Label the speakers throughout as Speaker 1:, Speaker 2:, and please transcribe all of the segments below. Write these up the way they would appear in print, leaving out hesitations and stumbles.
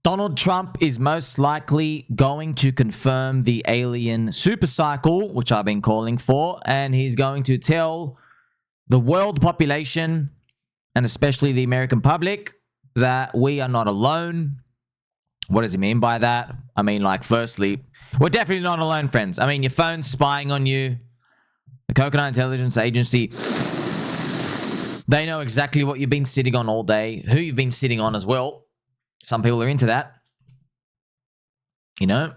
Speaker 1: Donald Trump is most likely going to confirm the alien SuperCycle, which I've been calling for, and he's going to tell the world population, and especially the American public, that we are not alone. What does he mean by that? I mean, like, firstly, we're definitely not alone, friends. I mean, your phone's spying on you. The Coconut Intelligence Agency, they know exactly what you've been sitting on all day, who you've been sitting on as well. Some people are into that, you know.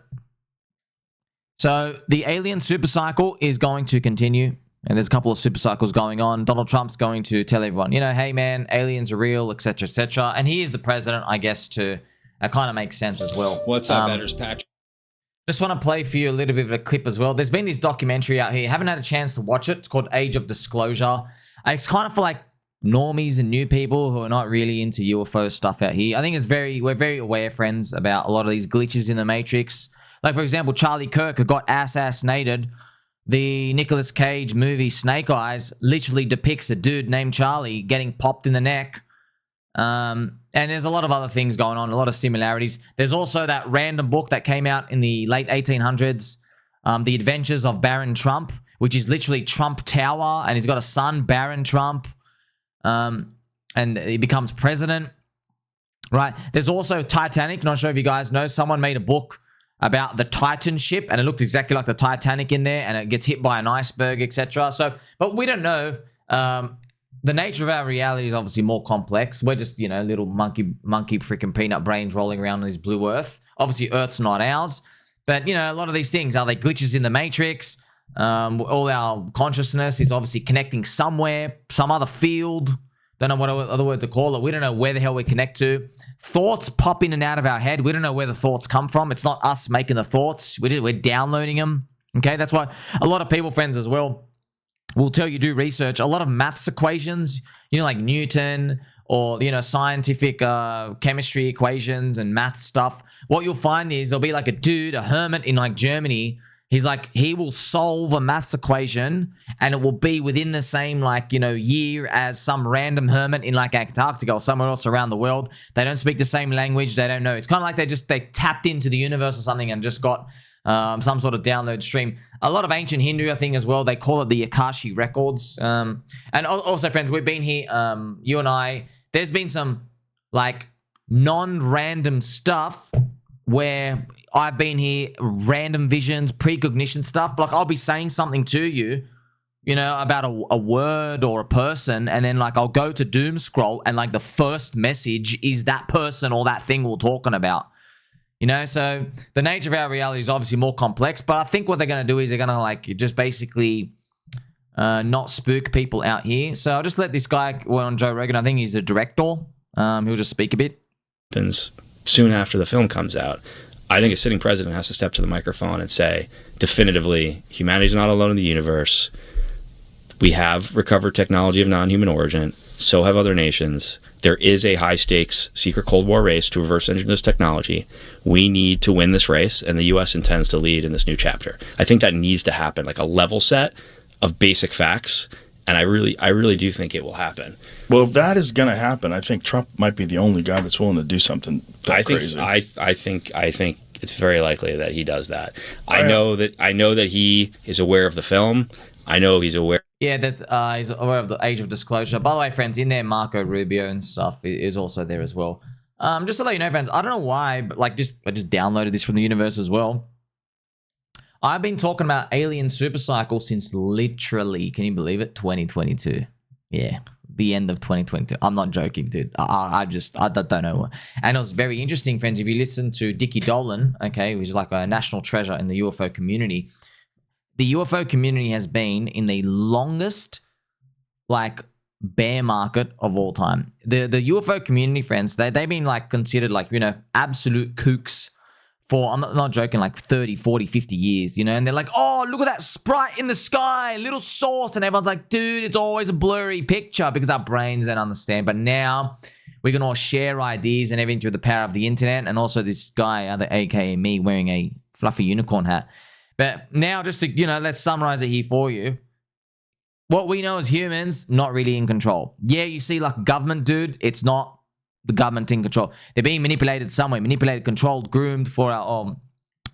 Speaker 1: So the alien supercycle is going to continue, and there's a couple of supercycles going on. Donald Trump's going to tell everyone, you know, hey man, aliens are real, etc., etc. And he is the president, I guess. That kind of makes sense as well.
Speaker 2: What's up, Edders Patrick?
Speaker 1: Just want to play for you a little bit of a clip as well. There's been this documentary out here. Haven't had a chance to watch it. It's called Age of Disclosure. It's kind of for like normies and new people who are not really into UFO stuff out here. I think we're very aware, friends, about a lot of these glitches in the Matrix. Like, for example, Charlie Kirk, who got assassinated. The Nicolas Cage movie Snake Eyes literally depicts a dude named Charlie getting popped in the neck. And there's a lot of other things going on, a lot of similarities. There's also that random book that came out in the late 1800s, The Adventures of Baron Trump, which is literally Trump Tower, and he's got a son, Baron Trump. And he becomes president, right? There's also Titanic. Not sure if you guys know. Someone made a book about the Titan ship, and it looks exactly like the Titanic in there, and it gets hit by an iceberg, etc. So, but we don't know. The nature of our reality is obviously more complex. We're just, you know, little monkey freaking peanut brains rolling around on this blue Earth. Obviously, Earth's not ours. But, you know, a lot of these things, are they glitches in the Matrix? All our consciousness is obviously connecting somewhere, some other field. Don't know what other word to call it. We don't know where the hell we connect to. Thoughts pop in and out of our head. We don't know where the thoughts come from. It's not us making the thoughts. We're downloading them. Okay, that's why a lot of people, friends, as well, will tell you do research. A lot of maths equations, you know, like Newton or, you know, scientific chemistry equations and math stuff. What you'll find is there'll be like a dude, a hermit in like Germany. He's like, he will solve a maths equation and it will be within the same, like, you know, year as some random hermit in like Antarctica or somewhere else around the world. They don't speak the same language. They don't know. It's kind of like they tapped into the universe or something and just got some sort of download stream. A lot of ancient Hindu, I think, as well. They call it the Akashi Records. And also, friends, we've been here, you and I, there's been some like non-random stuff where I've been here, random visions, precognition stuff. Like, I'll be saying something to you, you know, about a word or a person, and then, like, I'll go to doom scroll, and, like, the first message is that person or that thing we're talking about. You know, so the nature of our reality is obviously more complex, but I think what they're going to do is they're going to, like, just basically not spook people out here. So I'll just let this guy on Joe Rogan. I think he's a director. He'll just speak a bit.
Speaker 2: Soon after the film comes out, I think a sitting president has to step to the microphone and say, definitively, humanity's not alone in the universe. We have recovered technology of non-human origin. So have other nations. There is a high-stakes secret Cold War race to reverse engineer this technology. We need to win this race, and the U.S. intends to lead in this new chapter. I think that needs to happen, like a level set of basic facts, and I really do think it will happen.
Speaker 3: Well, if that is going to happen, I think Trump might be the only guy that's willing to do something crazy.
Speaker 2: I think it's very likely that he does that. I know that he is aware of the film. I know he's aware.
Speaker 1: Yeah, he's aware of the Age of Disclosure. By the way, friends, in there, Marco Rubio and stuff is also there as well. Just to let you know, friends, I don't know why, but like, I just downloaded this from the universe as well. I've been talking about alien supercycle since literally, can you believe it, 2022. Yeah, the end of 2022. I'm not joking, dude. I don't know. And it was very interesting, friends. If you listen to Dickie Dolan, okay, who's like a national treasure in the UFO community, the UFO community has been in the longest, like, bear market of all time. The UFO community, friends, they've been, like, considered, like, you know, absolute kooks for, I'm not joking, like 30, 40, 50 years, you know, and they're like, oh, look at that sprite in the sky, little source, and everyone's like, dude, it's always a blurry picture because our brains don't understand. But now we can all share ideas and everything through the power of the internet, and also this guy, aka me, wearing a fluffy unicorn hat. But now, just to, you know, let's summarize it here for you. What we know as humans, not really in control. Yeah, you see, like, government, dude, it's not the government in control. They're being manipulated somewhere, manipulated, controlled, groomed for our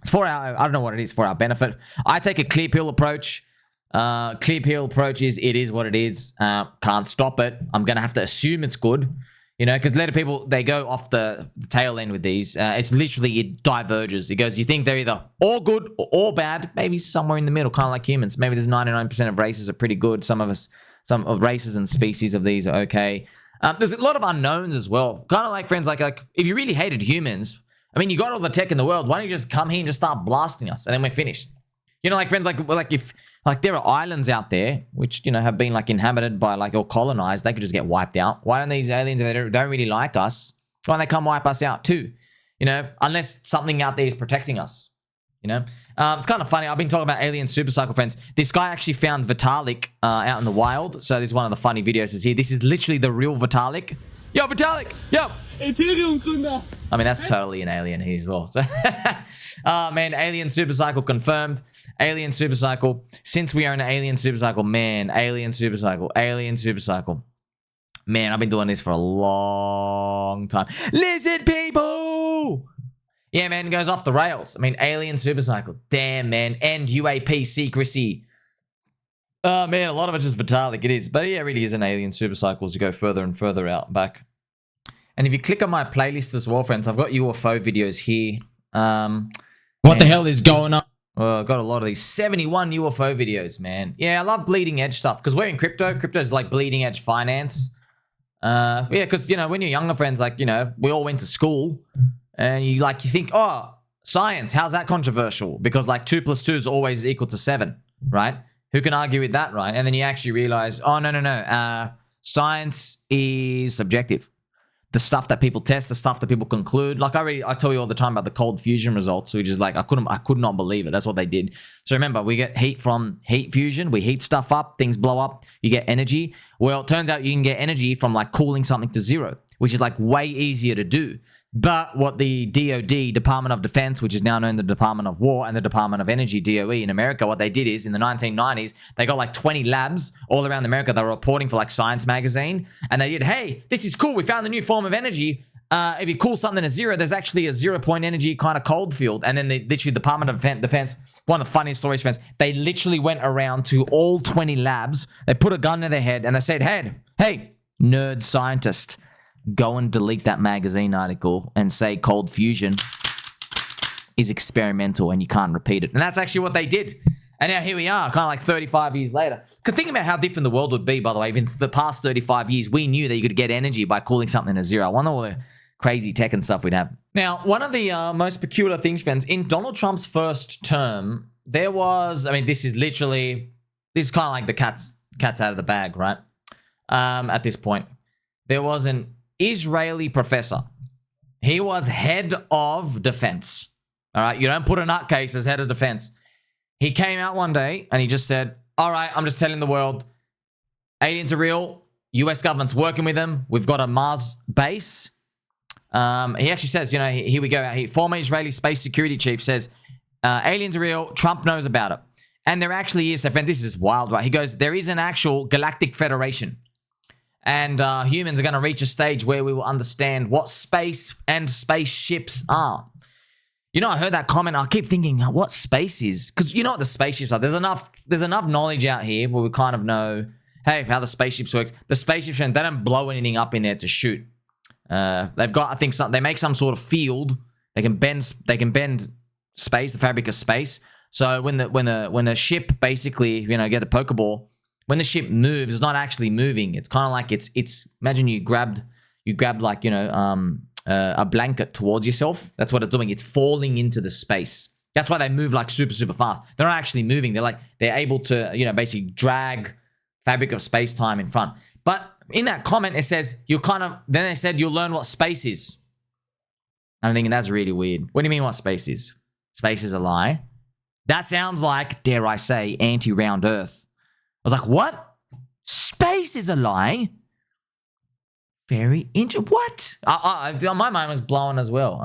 Speaker 1: it's for our, I don't know what it is, for our benefit. I take a clear pill approach. Clear pill approach is, it is what it is. Can't stop it. I'm going to have to assume it's good. You know, because a lot of people, they go off the tail end with these. It's literally, it diverges. It goes, you think they're either all good or all bad, maybe somewhere in the middle, kind of like humans. Maybe there's 99% of races are pretty good. Some of races and species of these are okay. There's a lot of unknowns as well. Kind of like, friends, like if you really hated humans, I mean, you got all the tech in the world. Why don't you just come here and just start blasting us, and then we're finished? You know, like, friends, like if there are islands out there which, you know, have been like inhabited by like, or colonized, they could just get wiped out. Why don't these aliens, if they don't really like us, why don't they come wipe us out too? You know, unless something out there is protecting us. You know, it's kind of funny. I've been talking about alien SuperCycle, friends. This guy actually found Vitalik out in the wild. So this is one of the funny videos is here. This is literally the real Vitalik. Yo, Vitalik! Yo! I mean, that's totally an alien here as well. So, man, alien SuperCycle confirmed. Alien SuperCycle. Since we are in an alien SuperCycle, man, alien SuperCycle. Man, I've been doing this for a long time. Listen, people! Yeah, man, it goes off the rails. I mean, alien SuperCycle. Damn, man. End UAP secrecy. Oh, man, a lot of it's just Vitalik. It is. But yeah, it really is an alien SuperCycle as you go further and further out back. And if you click on my playlist as well, friends, I've got UFO videos here. What the hell is going on? I've got a lot of these. 71 UFO videos, man. Yeah, I love bleeding edge stuff because we're in crypto. Crypto is like bleeding edge finance. Yeah, because, you know, when you're younger, friends, like, you know, we all went to school. And you think, oh, science, how's that controversial? Because like 2 + 2 is always equal to 7, right? Who can argue with that, right? And then you actually realize, oh, no. Science is subjective. The stuff that people test, the stuff that people conclude. Like I tell you all the time about the cold fusion results, which is like, I could not believe it. That's what they did. So remember, we get heat from heat fusion. We heat stuff up, things blow up, you get energy. Well, it turns out you can get energy from like cooling something to zero, which is like way easier to do. But what the DOD, Department of Defense, which is now known the Department of War, and the Department of Energy, DOE in America, what they did is in the 1990s, they got like 20 labs all around America that were reporting for like Science magazine. And they did, hey, this is cool. We found a new form of energy. If you cool something to zero, there's actually a 0-point energy kind of cold field. And then they literally, Department of Defense, one of the funniest stories, friends, they literally went around to all 20 labs. They put a gun to their head and they said, hey, nerd scientist, go and delete that magazine article and say cold fusion is experimental and you can't repeat it. And that's actually what they did. And now here we are, kind of like 35 years later. Because think about how different the world would be, by the way. Even the past 35 years, we knew that you could get energy by cooling something to zero. I wonder all the crazy tech and stuff we'd have. Now, one of the most peculiar things, friends, in Donald Trump's first term, there was, I mean, this is kind of like the cat's out of the bag, right? At this point, there was an Israeli professor. He was head of defense. All right, you don't put a nutcase as head of defense. He came out one day and he just said, all right, I'm just telling the world, aliens are real. US government's working with them. We've got a Mars base. He actually says, you know, here we go. Former Israeli space security chief says, aliens are real. Trump knows about it. And there actually is, and this is wild, right? He goes, there is an actual Galactic Federation. And humans are going to reach a stage where we will understand what space and spaceships are. You know, I heard that comment. I keep thinking, what space is? Because you know what the spaceships are. There's enough knowledge out here where we kind of know, hey, how the spaceships works. The spaceships, they don't blow anything up in there to shoot. They've got, I think, they make some sort of field. They can bend space, the fabric of space. So when the ship basically, you know, get a Pokeball. When the ship moves, it's not actually moving. It's kind of like it's. Imagine you grabbed like, you know, a blanket towards yourself. That's what it's doing. It's falling into the space. That's why they move like super fast. They're not actually moving. They're able to, you know, basically drag fabric of space time in front. But in that comment, it says then they said you'll learn what space is. I'm thinking that's really weird. What do you mean what space is? Space is a lie. That sounds like, dare I say, anti-round Earth. I was like, what? Space is a lie? Very interesting. What? My mind was blown as well.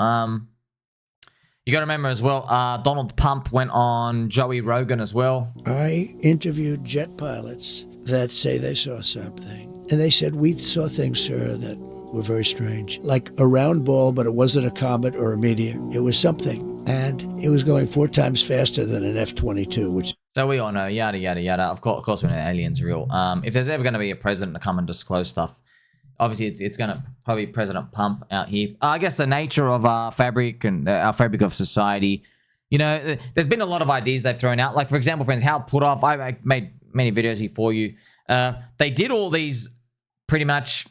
Speaker 1: You got to remember as well, Donald Pump went on Joey Rogan as well.
Speaker 4: I interviewed jet pilots that say they saw something. And they said, we saw things, sir, that were very strange. Like a round ball, but it wasn't a comet or a meteor. It was something. And it was going 4 times faster than an F-22, which...
Speaker 1: So we all know, yada, yada, yada. Of course we know aliens are real. If there's ever going to be a president to come and disclose stuff, obviously it's going to probably be President Pump out here. I guess the nature of our fabric and our fabric of society, you know, there's been a lot of ideas they've thrown out. Like, for example, friends, how PutHoff, I made many videos here for you. They did all these, pretty much,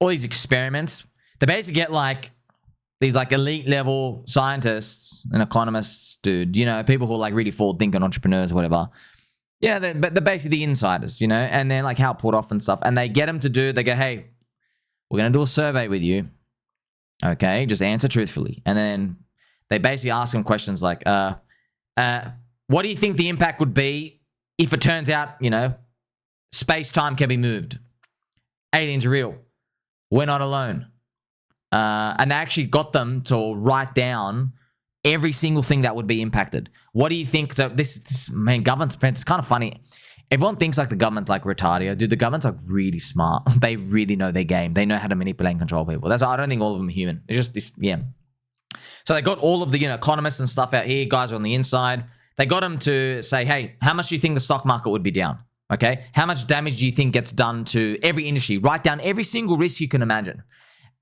Speaker 1: all these experiments. They basically get like these like elite level scientists and economists, dude, you know, people who are like really forward thinking entrepreneurs or whatever. Yeah, they're basically the insiders, you know, and they're like how PutHoff and stuff. And they get them to do, they go, hey, we're going to do a survey with you. Okay, just answer truthfully. And then they basically ask them questions like, what do you think the impact would be if it turns out, you know, space-time can be moved? Aliens are real. We're not alone. And they actually got them to write down every single thing that would be impacted. What do you think? So this man, government's it's kind of funny. Everyone thinks like the government's like retarded. Dude, the government's like really smart. They really know their game. They know how to manipulate and control people. That's why I don't think all of them are human. It's just this, yeah. So they got all of the, you know, economists and stuff out here. Guys are on the inside. They got them to say, hey, how much do you think the stock market would be down? Okay. How much damage do you think gets done to every industry? Write down every single risk you can imagine.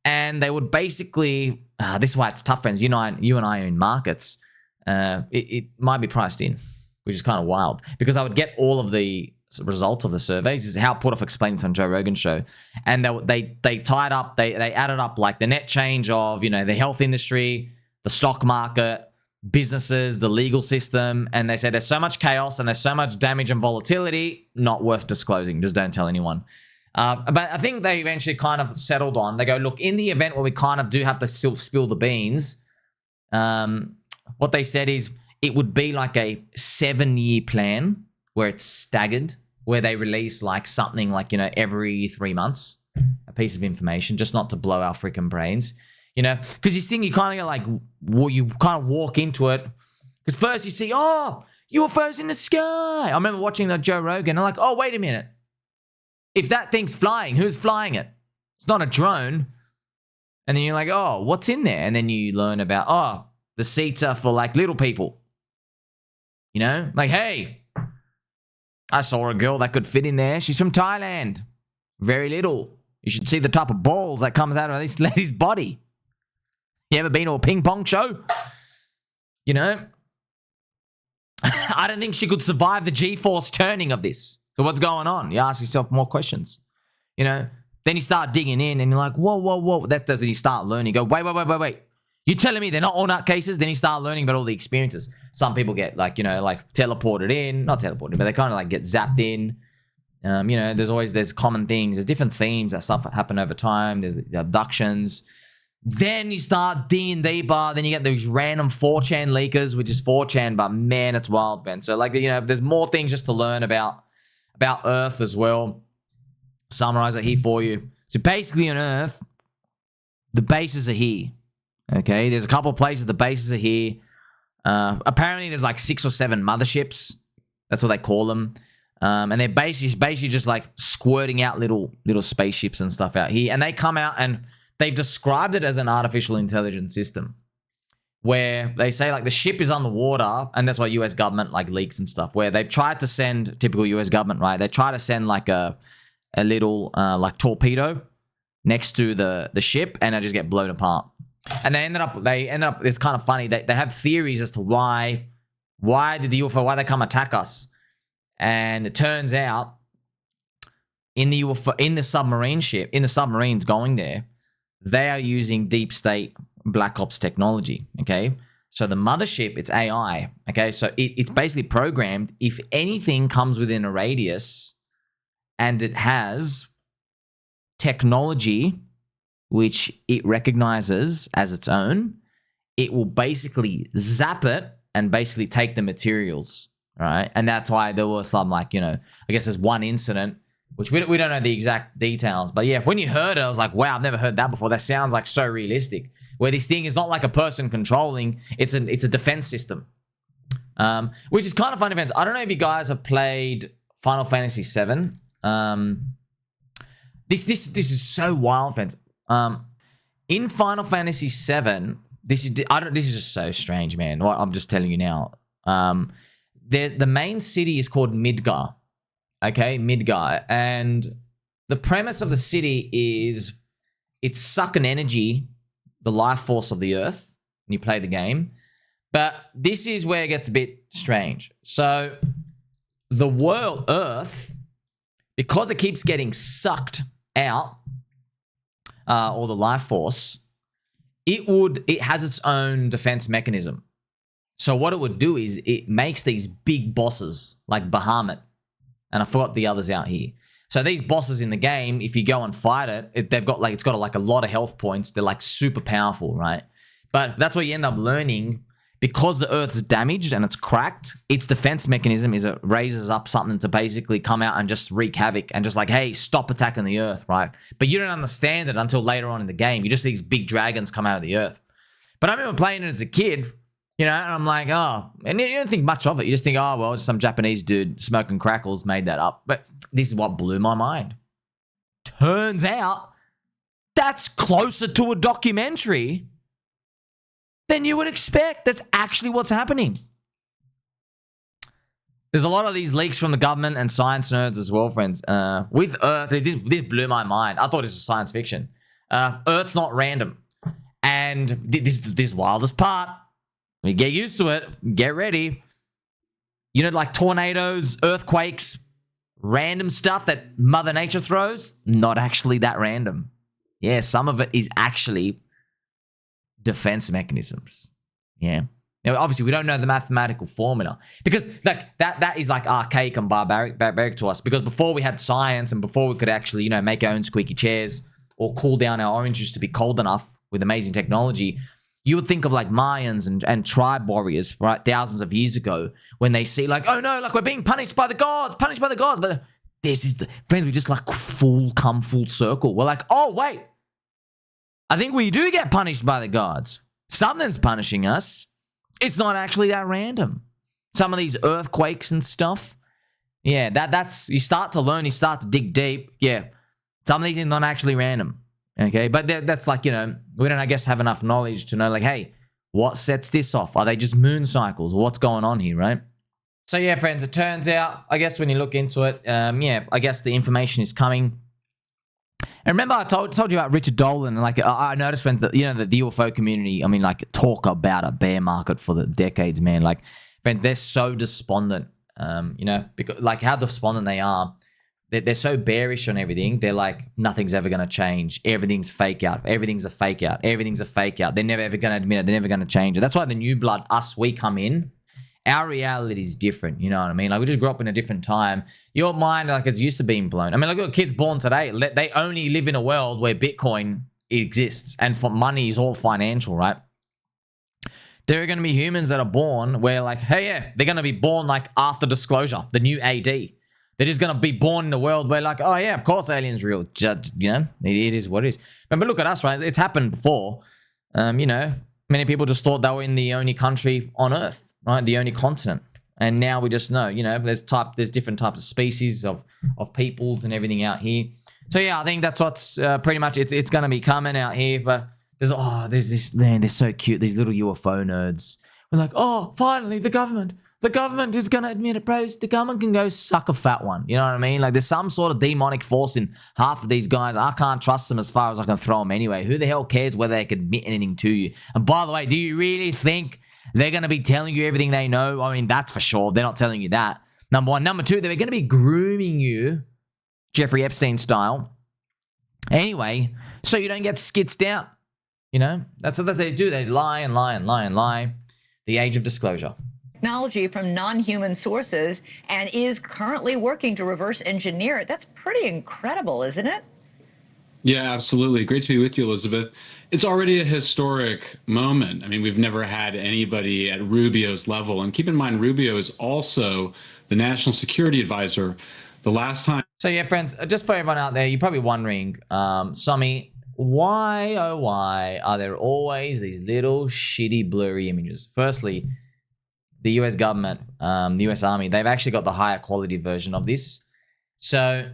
Speaker 1: And they would basically, this is why it's tough, friends. You know, you and I are in markets. It might be priced in, which is kind of wild, because I would get all of the results of the surveys. This is how PutHoff explains on Joe Rogan's show. And they tied up, they added up like the net change of, you know, the health industry, the stock market, businesses, the legal system. And they said there's so much chaos and there's so much damage and volatility, not worth disclosing. Just don't tell anyone. But I think they eventually kind of settled on, they go, look, in the event where we kind of do have to still spill the beans, what they said is it would be like a 7-year plan where it's staggered, where they release like something like, you know, every 3 months, a piece of information, just not to blow our freaking brains, you know, because you think you kind of like, well, you kind of walk into it, because first you see, oh, UFOs in the sky. I remember watching the Joe Rogan, I'm like, oh, wait a minute. If that thing's flying, who's flying it? It's not a drone. And then you're like, oh, what's in there? And then you learn about, oh, the seats are for like little people. You know, like, hey, I saw a girl that could fit in there. She's from Thailand. Very little. You should see the type of balls that comes out of this lady's body. You ever been to a ping pong show? You know, I don't think she could survive the G-force turning of this. So what's going on? You ask yourself more questions, you know? Then you start digging in and you're like, whoa, whoa, whoa. That does, you start learning. You go, wait. You're telling me they're not all nutcases? Then you start learning about all the experiences. Some people get like, you know, like teleported in, not teleported, but they kind of like get zapped in. You know, there's common things. There's different themes that stuff happen over time. There's the abductions. Then you start digging deeper. Then you get those random 4chan leakers, which is 4chan, but man, it's wild, man. So like, you know, there's more things just to learn about Earth as well. Summarize it here for you. So basically on Earth, the bases are here. Okay, there's a couple of places the bases are here. Apparently there's like 6 or 7 motherships. That's what they call them. And they're basically just like squirting out little spaceships and stuff out here. And they come out and they've described it as an artificial intelligence system, where they say like the ship is on the water, and that's why US government like leaks and stuff, where they've tried to send, typical US government, right? They try to send like a little like torpedo next to the ship, and they just get blown apart. And they ended up, it's kind of funny, they have theories as to why did the UFO, why they come attack us. And it turns out in the UFO, in the submarines going there, they are using deep state Black Ops technology, okay? So the mothership, it's AI, okay? So it's basically programmed, if anything comes within a radius and it has technology which it recognizes as its own, it will basically zap it and basically take the materials, right? And that's why there was some like, you know, I guess there's one incident, which we don't know the exact details, but yeah, when you heard it, I was like, wow, I've never heard that before. That sounds like so realistic, where this thing is not like a person controlling, it's a defense system. Which is kind of funny, fans. I don't know if you guys have played Final Fantasy VII. This is so wild, fans. In Final Fantasy VII, this is just so strange, man. What I'm just telling you now. The main city is called Midgar. Okay, Midgar, and the premise of the city is it's sucking energy, the life force of the Earth, when you play the game. But this is where it gets a bit strange. So the world, Earth, because it keeps getting sucked out, or the life force, it has its own defense mechanism. So what it would do is it makes these big bosses like Bahamut, and I forgot the others out here. So these bosses in the game, if you go and fight it, it's got a lot of health points. They're like super powerful, right? But that's what you end up learning. Because the Earth's damaged and it's cracked, its defense mechanism is it raises up something to basically come out and just wreak havoc and just like, hey, stop attacking the Earth, right? But you don't understand it until later on in the game. You just see these big dragons come out of the Earth. But I remember playing it as a kid, and I'm like, oh, and you don't think much of it. You just think, oh, well, it's some Japanese dude smoking crackles made that up. But this is what blew my mind. Turns out that's closer to a documentary than you would expect. That's actually what's happening. There's a lot of these leaks from the government and science nerds as well, friends. With Earth, this blew my mind. I thought this was science fiction. Earth's not random. And this wildest part, we get used to it, get ready. Like tornadoes, earthquakes, random stuff that Mother Nature throws, not actually that random. Yeah, some of it is actually defense mechanisms. Yeah. Now, obviously, we don't know the mathematical formula because like that is like archaic and barbaric to us, because before we had science and before we could actually, make our own squeaky chairs or cool down our orange juice to be cold enough with amazing technology, you would think of like Mayans and tribe warriors, right, thousands of years ago, when they see like, oh no, like we're being punished by the gods. But this is the friends, we just like come full circle. We're like, oh wait, I think we do get punished by the gods. Something's punishing us. It's not actually that random. Some of these earthquakes and stuff. Yeah, that's, you start to learn, you start to dig deep. Yeah, some of these are not actually random. Okay, but that's like, we don't, I guess, have enough knowledge to know like, hey, what sets this off? Are they just moon cycles? What's going on here, right? So yeah, friends, it turns out, I guess when you look into it, I guess the information is coming. And remember, I told you about Richard Dolan, and like I noticed when the UFO community, I mean, like talk about a bear market for the decades, man. Like, friends, they're so despondent, because like how despondent they are. They're so bearish on everything. They're like, nothing's ever going to change. Everything's fake out. Everything's a fake out. Everything's a fake out. They're never ever going to admit it. They're never going to change it. That's why the new blood, we come in. Our reality is different, you know what I mean? Like, we just grew up in a different time. Your mind, like, is used to being blown. I mean, look at kids born today. They only live in a world where Bitcoin exists and for money is all financial, right? There are going to be humans that are born where, like, hey, yeah, they're going to be born, like, after Disclosure, the new AD. They're just going to be born in a world where, like, oh, yeah, of course aliens are real. It is what it is. But look at us, right? It's happened before. Many people just thought they were in the only country on Earth. Right, the only continent, and now we just know, there's different types of species of peoples and everything out here. So yeah, I think that's what's pretty much it's going to be coming out here. But there's this man, they're so cute, these little UFO nerds. We're like, oh, finally the government is going to admit it, bros. The government can go suck a fat one. You know what I mean? Like, there's some sort of demonic force in half of these guys. I can't trust them as far as I can throw them anyway. Who the hell cares whether they can admit anything to you? And by the way, do you really think they're going to be telling you everything they know? I mean, that's for sure. They're not telling you that. Number one. Number two, they're going to be grooming you, Jeffrey Epstein style. Anyway, so you don't get skitzed out. That's what they do. They lie and lie and lie and lie. The age of disclosure.
Speaker 5: Technology from non-human sources and is currently working to reverse engineer it. That's pretty incredible, isn't it?
Speaker 6: Yeah, absolutely. Great to be with you, Elizabeth. It's already a historic moment. I mean, we've never had anybody at Rubio's level. And keep in mind, Rubio is also the National Security Advisor. The last time.
Speaker 1: So yeah, friends, just for everyone out there, you're probably wondering, Sammy, why, oh why, are there always these little shitty blurry images? Firstly, the US government, the US Army, they've actually got the higher quality version of this. So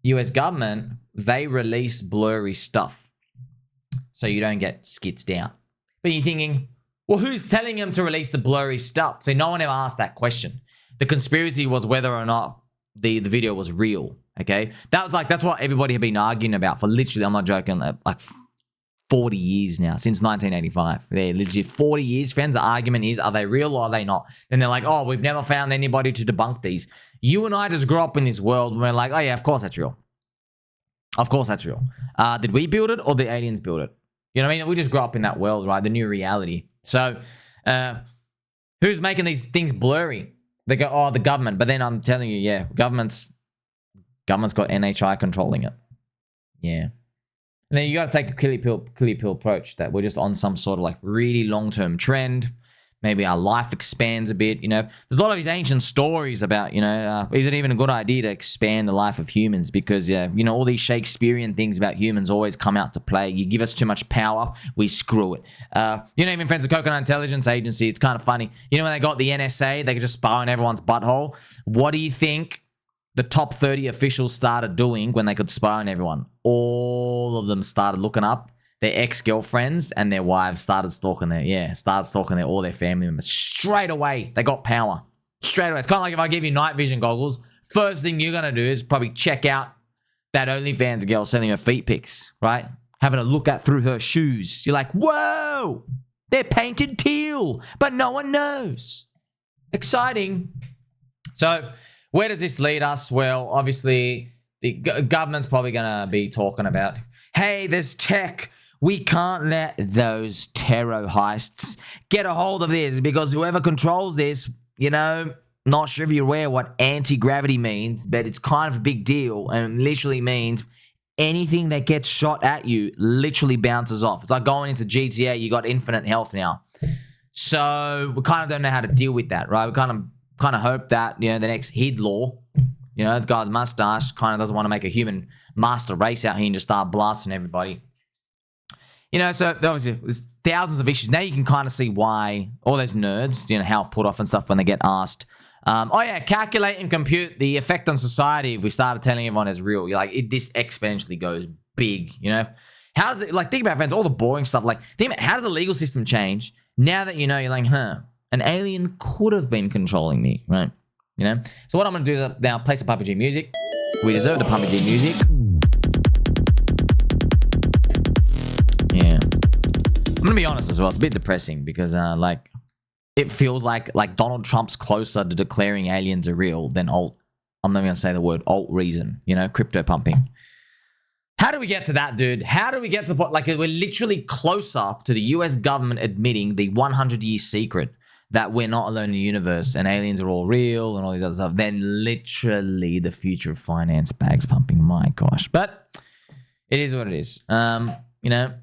Speaker 1: US government, they release blurry stuff so you don't get skitzed out. But you're thinking, well, who's telling them to release the blurry stuff? So no one ever asked that question. The conspiracy was whether or not the video was real, okay? That's what everybody had been arguing about for literally, I'm not joking, like 40 years now, since 1985. They're legit 40 years, friends. The argument is, are they real or are they not? Then they're like, oh, we've never found anybody to debunk these. You and I just grew up in this world where we're like, oh yeah, of course that's real. Of course that's real. Did we build it or did aliens build it? You know what I mean? We just grew up in that world, right? The new reality. So who's making these things blurry? They go, oh, the government. But then I'm telling you, yeah, government's got NHI controlling it. Yeah. And then you got to take a clear pill approach that we're just on some sort of like really long-term trend. Maybe our life expands a bit, you know. There's a lot of these ancient stories about, you know, is it even a good idea to expand the life of humans? Because, you know, all these Shakespearean things about humans always come out to play. You give us too much power, we screw it. You know, even friends of Coconut Intelligence Agency, it's kind of funny. You know, when they got the NSA, they could just spy on everyone's butthole. What do you think the top 30 officials started doing when they could spy on everyone? All of them started looking up their ex-girlfriends and their wives, started stalking all their family members. Straight away, they got power. Straight away. It's kind of like if I give you night vision goggles, first thing you're going to do is probably check out that OnlyFans girl sending her feet pics, right? Having a look at through her shoes. You're like, whoa, they're painted teal, but no one knows. Exciting. So where does this lead us? Well, obviously, the government's probably going to be talking about, hey, there's tech. We can't let those terror heists get a hold of this because whoever controls this, you know, not sure if you're aware what anti-gravity means, but it's kind of a big deal and literally means anything that gets shot at you literally bounces off. It's like going into GTA, you got infinite health now. So we kind of don't know how to deal with that, right? We kind of hope that, you know, the next HID law, you know, the guy with the mustache kind of doesn't want to make a human master race out here and just start blasting everybody. You know, so obviously there's thousands of issues. Now you can kind of see why all those nerds, you know, how PutHoff and stuff when they get asked, oh yeah, calculate and compute the effect on society if we started telling everyone it's real. You're like, this exponentially goes big, you know? How does it, like, think about, friends, all the boring stuff. Like, think about how does the legal system change now that you know, you're like, an alien could have been controlling me, right? You know? So what I'm going to do is now play some Puppy G music. We deserve the Puppy G music. Yeah. I'm going to be honest as well. It's a bit depressing because, like, it feels like Donald Trump's closer to declaring aliens are real than I'm not going to say the word alt reason, you know, crypto pumping. How do we get to that, dude? How do we get to the point? Like, we're literally closer to the US government admitting the 100-year secret that we're not alone in the universe and aliens are all real and all these other stuff, then literally the future of finance bags pumping. My gosh. But it is what it is. You know.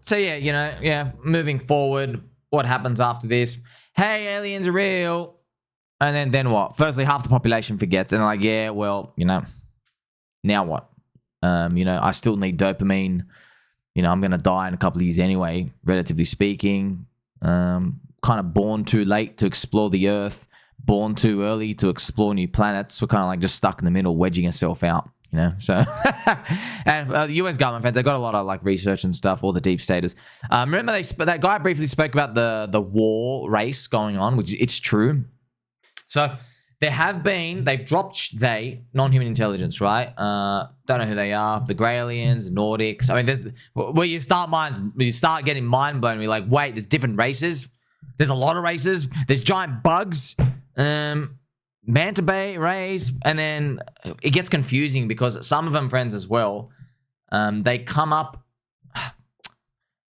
Speaker 1: So yeah, you know, yeah, moving forward, what happens after this? Hey, aliens are real. And then what? Firstly, half the population forgets and they're like, yeah, well, you know, now what? You know, I still need dopamine. You know, I'm going to die in a couple of years anyway, relatively speaking. Kind of born too late to explore the Earth, born too early to explore new planets. We're kind of like just stuck in the middle, wedging ourselves out, you know? So, and the US government, fans, they've got a lot of like research and stuff, all the deep staters. Remember that guy briefly spoke about the war race going on, which it's true. So they've dropped non-human intelligence, right? Don't know who they are. The Grey Aliens, Nordics. I mean, there's where you start getting mind blown. You're like, wait, there's different races. There's a lot of races. There's giant bugs, manta rays, and then it gets confusing because some of them, friends, as well, they come up.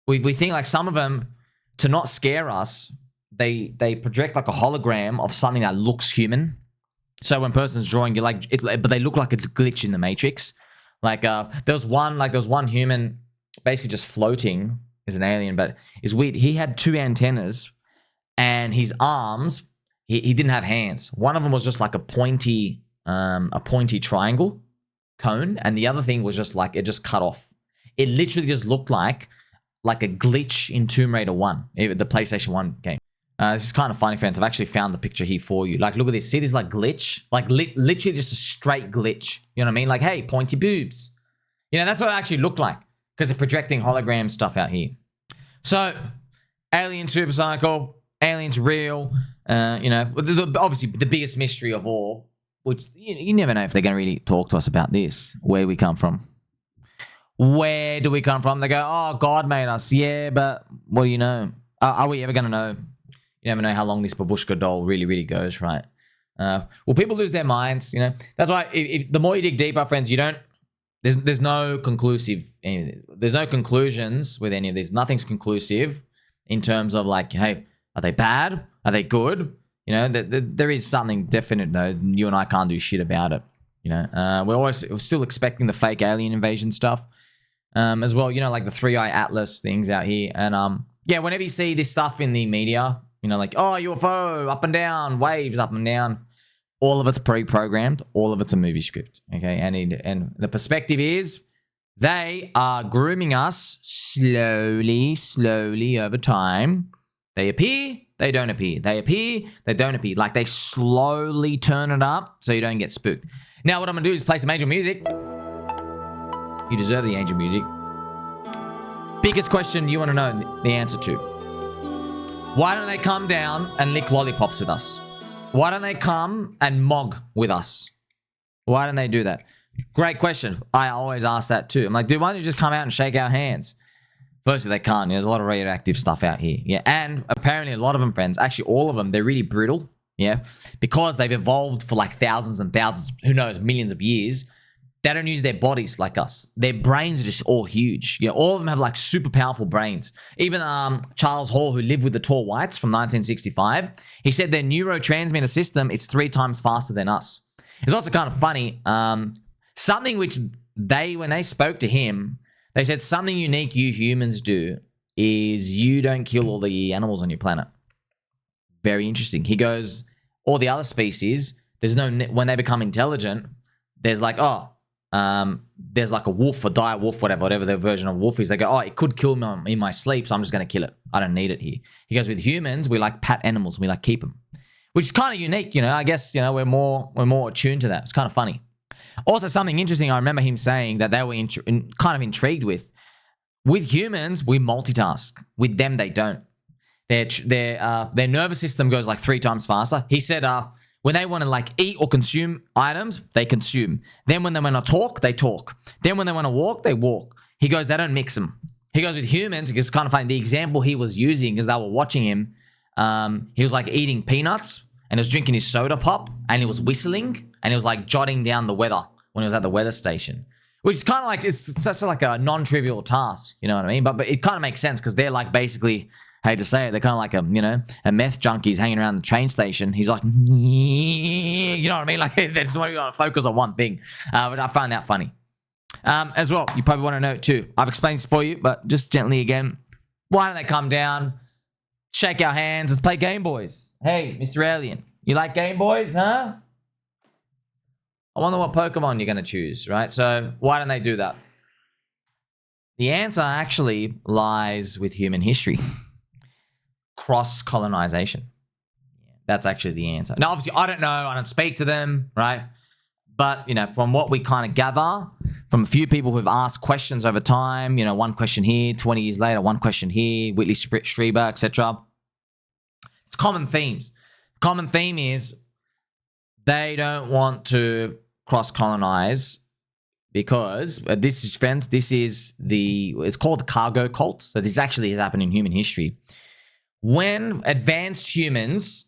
Speaker 1: We think like some of them, to not scare us, they project like a hologram of something that looks human. So when a person's drawing, you're like, but they look like a glitch in the Matrix. Like there was one human basically just floating as an alien, but it's weird. He had two antennas, and his arms, he didn't have hands. One of them was just like a pointy triangle cone, and the other thing was just like it just cut off. It literally just looked like a glitch in Tomb Raider 1, the PlayStation 1 game. This is kind of funny, friends. I've actually found the picture here for you. Like, look at this. See this, like, glitch? Like, literally just a straight glitch. You know what I mean? Like, hey, pointy boobs. You know, that's what it actually looked like because they're projecting hologram stuff out here. So, alien SuperCycle, aliens real. You know, obviously the biggest mystery of all, which you never know if they're going to really talk to us about this. Where do we come from? Where do we come from? They go, oh, God made us. Yeah, but what do you know? Are we ever going to know? You never know how long this babushka doll really, really goes, right? Will people lose their minds? You know, that's why if the more you dig deeper, friends, you don't. There's no conclusive. There's no conclusions with any of this. Nothing's conclusive in terms of like, hey, are they bad? Are they good? You know, there is something definite though. You and I can't do shit about it. You know, we're still expecting the fake alien invasion stuff as well. You know, like the 3-eye atlas things out here, and yeah, whenever you see this stuff in the media. You know, like, oh, UFO, up and down, waves up and down. All of it's pre-programmed. All of it's a movie script, okay? And the perspective is they are grooming us slowly over time. They appear, they don't appear. They appear, they don't appear. Like, they slowly turn it up so you don't get spooked. Now, what I'm going to do is play some angel music. You deserve the angel music. Biggest question you want to know the answer to. Why don't they come down and lick lollipops with us? Why don't they come and mog with us? Why don't they do that? Great question. I always ask that too. I'm like, dude, why don't you just come out and shake our hands? Firstly, they can't. There's a lot of radioactive stuff out here. Yeah, and apparently a lot of them, friends, actually all of them, they're really brittle. Yeah, because they've evolved for like thousands and thousands, who knows, millions of years. They don't use their bodies like us. Their brains are just all huge. Yeah, all of them have like super powerful brains. Even Charles Hall, who lived with the tall whites from 1965, he said their neurotransmitter system is 3 times faster than us. It's also kind of funny. Something which when they spoke to him, they said something unique you humans do is you don't kill all the animals on your planet. Very interesting. He goes, all the other species, when they become intelligent, there's like, there's like a wolf, a dire wolf, whatever their version of wolf is. They go, oh, it could kill me in my sleep, so I'm just going to kill it. I don't need it here. He goes, with humans, we like pat animals. We like keep them, which is kind of unique. You know, I guess, you know, we're more attuned to that. It's kind of funny. Also, something interesting, I remember him saying that they were kind of intrigued with. With humans, we multitask. With them, they don't. Their nervous system goes like 3 times faster. He said, when they want to like eat or consume items, they consume. Then when they want to talk, they talk. Then when they want to walk, they walk. He goes, they don't mix them. He goes, with humans, it's kind of funny. The example he was using is they were watching him. He was like eating peanuts and he was drinking his soda pop and he was whistling and he was like jotting down the weather when he was at the weather station. Which is kind of like, it's such like a non-trivial task, you know what I mean? But it kind of makes sense because they're like basically, hate to say it, they're kind of like a meth junkies hanging around the train station. He's like, you know what I mean? Like they just want to focus on one thing, which I find that funny. As well, you probably want to know too. I've explained this for you, but just gently again. Why don't they come down, shake our hands, let's play Game Boys? Hey, Mr. Alien, you like Game Boys, huh? I wonder what Pokemon you're going to choose, right? So why don't they do that? The answer actually lies with human history. Cross-colonization. That's actually the answer. Now, obviously, I don't know. I don't speak to them, right? But, you know, from what we kind of gather from a few people who've asked questions over time, you know, one question here, 20 years later, one question here, Whitley Strieber, etc. It's common themes. Common theme is they don't want to cross-colonize because this is, friends, it's called the cargo cult. So this actually has happened in human history. When advanced humans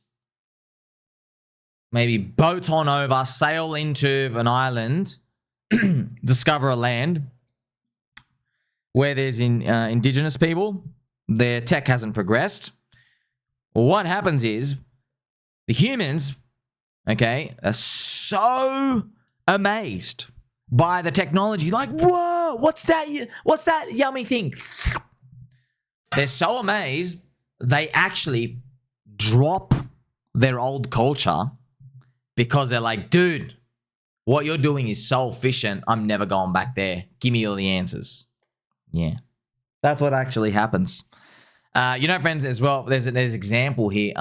Speaker 1: maybe boat on over, sail into an island, discover a land where there's indigenous people, their tech hasn't progressed. Well, what happens is the humans, okay, are so amazed by the technology, like, whoa, what's that yummy thing? They're so amazed, they actually drop their old culture because they're like, dude, what you're doing is so efficient, I'm never going back there. Give me all the answers. Yeah. That's what actually happens. Friends, as well, there's an example here.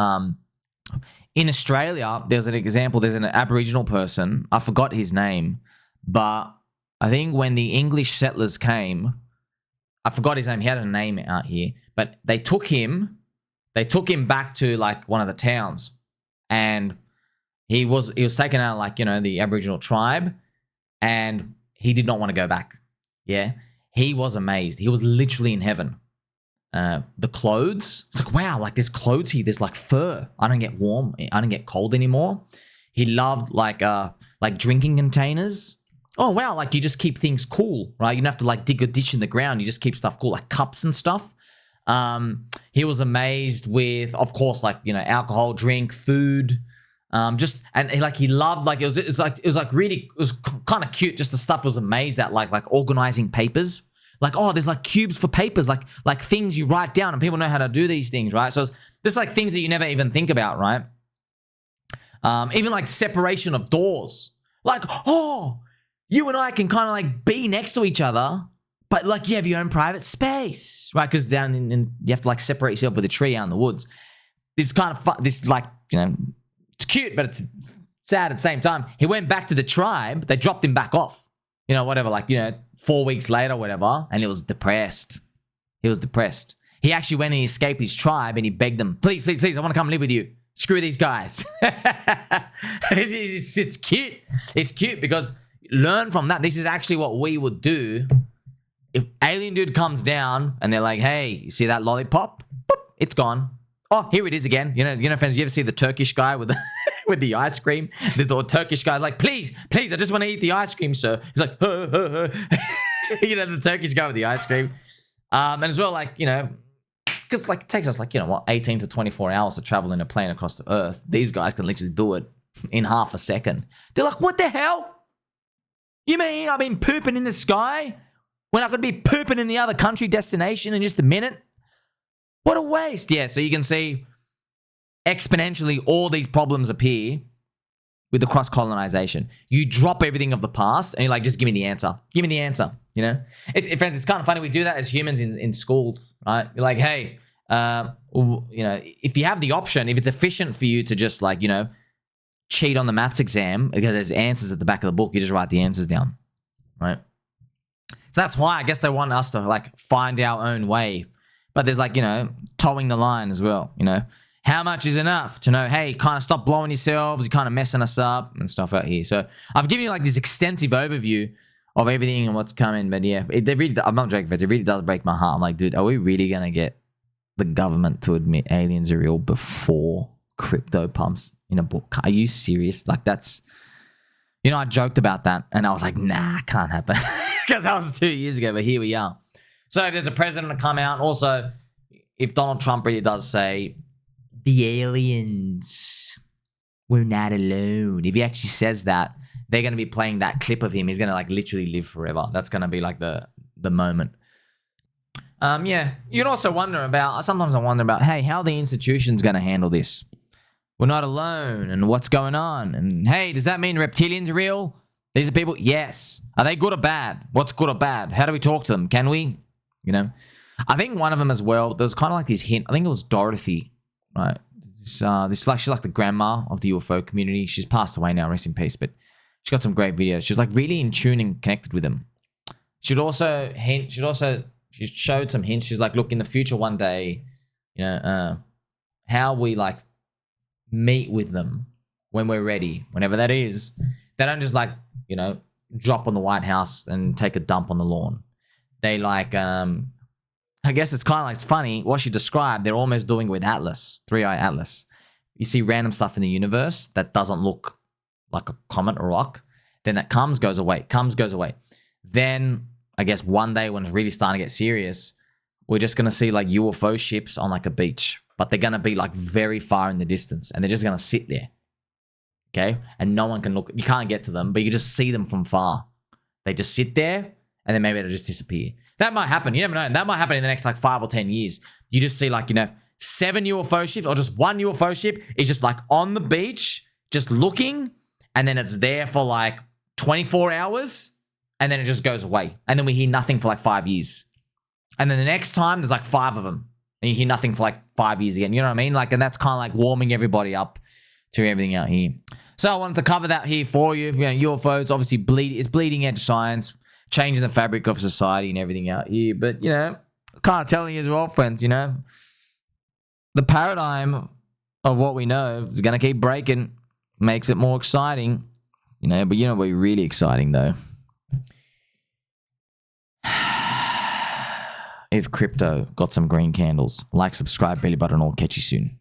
Speaker 1: In Australia, there's an example. There's an Aboriginal person. I forgot his name, but I think when the English settlers came, I forgot his name. He had a name out here, but they took him back to like one of the towns, and he was taken out of like, the Aboriginal tribe, and he did not want to go back. Yeah. He was amazed. He was literally in heaven. The clothes, it's like, wow, like there's clothes here. There's like fur. I don't get warm. I don't get cold anymore. He loved like drinking containers. Oh, wow. Like you just keep things cool, right? You don't have to like dig a ditch in the ground. You just keep stuff cool, like cups and stuff. He was amazed with, of course, like, alcohol, drink, food. He loved, like, it was kind of cute. Just the stuff was amazed at, like organizing papers. Like, oh, there's like cubes for papers, like things you write down, and people know how to do these things, right? So it's just like things that you never even think about, right? Even like separation of doors. Like, oh, you and I can kind of like be next to each other, but like you have your own private space, right? Because down in you have to like separate yourself with a tree out in the woods. This is kind of fun. This is like, it's cute, but it's sad at the same time. He went back to the tribe. They dropped him back off. 4 weeks later, whatever, and he was depressed. He was depressed. He actually went and he escaped his tribe, and he begged them, please, please, please, I want to come live with you. Screw these guys. It's cute. It's cute because learn from that. This is actually what we would do if alien dude comes down and they're like, hey, you see that lollipop? Boop, it's gone. Oh, here it is again. Friends, you ever see the Turkish guy with the with the ice cream? The Turkish guy's like, please, please, I just want to eat the ice cream, sir. He's like, the Turkish guy with the ice cream. And as well, like, because like it takes us like, 18 to 24 hours to travel in a plane across the earth. These guys can literally do it in half a second. They're like, what the hell? You mean I've been pooping in the sky when I could be pooping in the other country destination in just a minute? What a waste. Yeah, so you can see exponentially all these problems appear with the cross-colonization. You drop everything of the past and you're like, just give me the answer. Give me the answer, Friends, it's kind of funny. We do that as humans in schools, right? You're like, hey, if you have the option, if it's efficient for you to just like, cheat on the maths exam because there's answers at the back of the book, you just write the answers down, right? So that's why I guess they want us to like find our own way. But there's like, towing the line as well, How much is enough to know, hey, kind of stop blowing yourselves, you're kind of messing us up and stuff out here. So I've given you like this extensive overview of everything and what's coming. But yeah, I'm not joking, it really does break my heart. I'm like, dude, are we really going to get the government to admit aliens are real before crypto pumps in a book? Are you serious? Like that's, I joked about that and I was like, nah, can't happen. Because that was 2 years ago, but here we are. So if there's a president to come out, also, if Donald Trump really does say, the aliens were not alone, if he actually says that, they're going to be playing that clip of him. He's going to like literally live forever. That's going to be like the moment. Yeah, you'd also sometimes I wonder about, hey, how are the institutions going to handle this? We're not alone, and what's going on? And hey, does that mean reptilians are real? These are people? Yes. Are they good or bad? What's good or bad? How do we talk to them? Can we? I think one of them as well, there was kind of like this hint. I think it was Dorothy, right? She's like the grandma of the UFO community. She's passed away now, rest in peace, but she's got some great videos. She's like really in tune and connected with them. She showed some hints. She's like, look, in the future one day, how we like meet with them when we're ready, whenever that is. They don't just like, drop on the White House and take a dump on the lawn. They like, I guess it's kind of like, it's funny, what she described, they're almost doing it with Atlas, 3-Eye Atlas. You see random stuff in the universe that doesn't look like a comet or rock, then that goes away. Then, I guess one day when it's really starting to get serious, we're just going to see like UFO ships on like a beach, but they're going to be like very far in the distance and they're just going to sit there. Okay? And no one can look, you can't get to them, but you just see them from far. They just sit there and then maybe it'll just disappear. That might happen. You never know. That might happen in the next like 5 or 10 years. You just see like, 7 UFO ships or just one UFO ship is just like on the beach, just looking, and then it's there for like 24 hours and then it just goes away. And then we hear nothing for like 5 years. And then the next time there's like 5 of them. and you hear nothing for like 5 years again. You know what I mean? Like, and that's kind of like warming everybody up to everything out here. So I wanted to cover that here for you. UFOs obviously it's bleeding edge science, changing the fabric of society and everything out here. But kind of telling you as well, friends. The paradigm of what we know is gonna keep breaking, makes it more exciting. But what'd be really exciting though? If crypto got some green candles. Like, subscribe, belly button, all. Catch you soon.